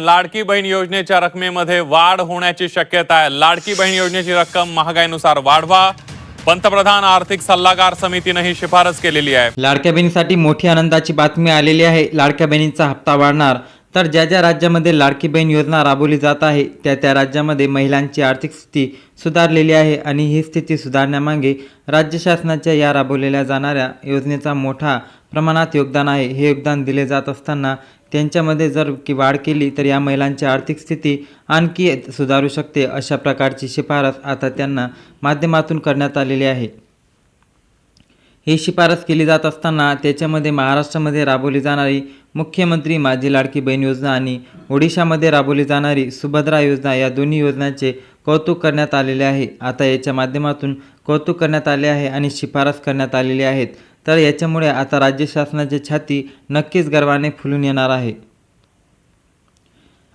लाडकी बहीण योजनेच्या रकमेमध्ये वाढ होण्याची शक्यता आहे। लाडकी बहीण योजनेची रक्कम महागाईनुसार वाढवा, पंतप्रधान आर्थिक सल्लागार समितीने ही शिफारस केलेली आहे। लाडक्या बहिणीसाठी मोठी आनंदाची बातमी आलेली आहे। लाडक्या बहिणींचा हप्ता वाढणार। तर ज्या ज्या राज्यामध्ये लाडकी बहीण योजना राबवली जात आहे त्या राज्यामध्ये महिलांची आर्थिक स्थिती सुधारलेली आहे आणि ही स्थिती सुधारण्यामागे राज्य शासनाच्या या राबवलेल्या जाणाऱ्या योजनेचा मोठा प्रमाणात योगदान आहे। हे योगदान दिले जात असताना त्यांच्यामध्ये जर वाढ केली तर या महिलांची आर्थिक स्थिती आणखी सुधारू शकते, अशा प्रकारची शिफारस आता त्यांना माध्यमातून करण्यात आलेली आहे। ही शिफारस केली जात असताना त्याच्यामध्ये महाराष्ट्रामध्ये राबवली जाणारी मुख्यमंत्री माझी लाडकी बहीण योजना आणि ओडिशामध्ये राबवली जाणारी सुभद्रा योजना या दोन्ही योजनांचे कौतुक करण्यात आलेले आहे। आता याच्या माध्यमातून कौतुक करण्यात आले आहे आणि शिफारस करण्यात आलेली आहेत। तर याच्यामुळे आता राज्य शासनाची छाती नक्कीच गर्वाने फुलून येणार आहे।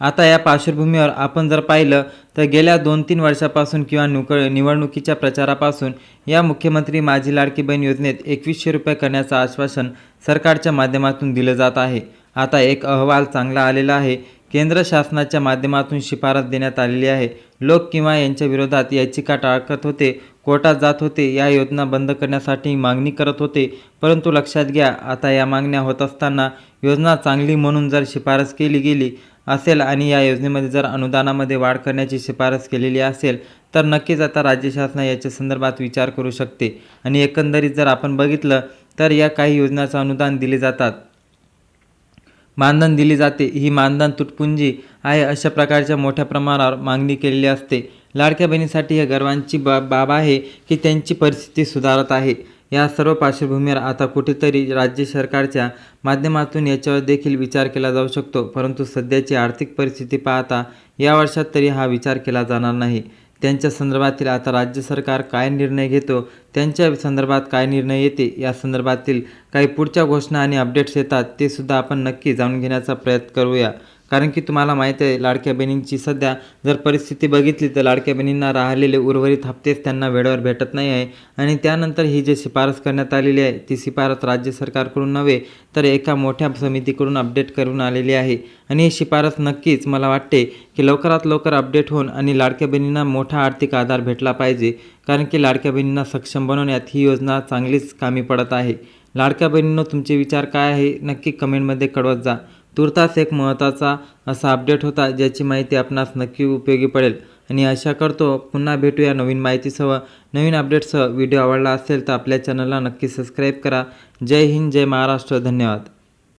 आता या पार्श्वभूमीवर आपण जर पाहिलं तर गेल्या 2-3 वर्षापासून किंवा निवडणुकीच्या प्रचारापासून या मुख्यमंत्री माझी लाडकी बहीण योजनेत 2100 रुपये करण्याचं आश्वासन सरकारच्या माध्यमातून दिलं जात आहे। आता एक अहवाल चांगला आलेला आहे। केंद्र शासनाच्या माध्यमातून शिफारस देण्यात आलेली आहे। लोक किंवा यांच्या विरोधात याचिका टाकत होते, कोर्टात जात होते, या योजना बंद करण्यासाठी मागणी करत होते। परंतु लक्षात घ्या, आता या मागण्या होत असताना योजना चांगली म्हणून जर शिफारस केली गेली असेल आणि या योजनेमध्ये जर अनुदानामध्ये वाढ करण्याची शिफारस केलेली असेल तर नक्कीच आता राज्य शासन याच्या संदर्भात विचार करू शकते। आणि एकंदरीत जर आपण बघितलं तर या काही योजनांचं अनुदान दिले जातात, मानधन दिली जाते, ही मानधन तुटपुंजी आहे अशा प्रकारच्या मोठ्या प्रमाणावर मागणी केलेली असते। लाडक्या बहिणीसाठी हे गर्वाची बाब आहे की त्यांची परिस्थिती सुधारत आहे। या सर्व पार्श्वभूमीवर आता कुठेतरी राज्य सरकारच्या माध्यमातून याच्यावर देखील विचार केला जाऊ शकतो, परंतु सध्याची आर्थिक परिस्थिती पाहता या वर्षात तरी हा विचार केला जाणार नाही। त्यांच्या संदर्भातील आता राज्य सरकार काय निर्णय घेतो, त्यांच्या संदर्भात काय निर्णय येते, या संदर्भातील काही पुढच्या घोषणा आणि अपडेट्स येतात ते सुद्धा आपण नक्की जाणून घेण्याचा प्रयत्न करूया। कारण की तुम्हाला माहीत आहे लाडक्या बहिणींची सध्या जर परिस्थिती बघितली तर लाडक्या बहिणींना राहिलेले उर्वरित हप्तेच त्यांना वेळेवर भेटत नाही आहे। आणि त्यानंतर ही जी शिफारस करण्यात आलेली आहे ती शिफारस राज्य सरकारकडून नव्हे तर एका मोठ्या समितीकडून अपडेट करून आलेली आहे। आणि ही शिफारस नक्कीच मला वाटते की लवकरात लवकर अपडेट होऊन आणि लाडक्या बहिणींना मोठा आर्थिक आधार भेटला पाहिजे, कारण की लाडक्या बहिणींना सक्षम बनवण्यात ही योजना चांगलीच कामी पडत आहे। लाडक्या बहिणींनो, तुमचे विचार काय आहे नक्की कमेंटमध्ये कळवत जा। तुर्तास एक महत्त्वाचा असा अपडेट होता ज्याची माहिती आपणास नक्की उपयोगी पडेल। आणि आशा करतो पुन्हा भेटूया नवीन माहितीसह, नवीन अपडेट्ससह। व्हिडिओ आवडला असेल तर आपल्या चॅनलला नक्की सबस्क्राईब करा। जय हिंद, जय महाराष्ट्र, धन्यवाद।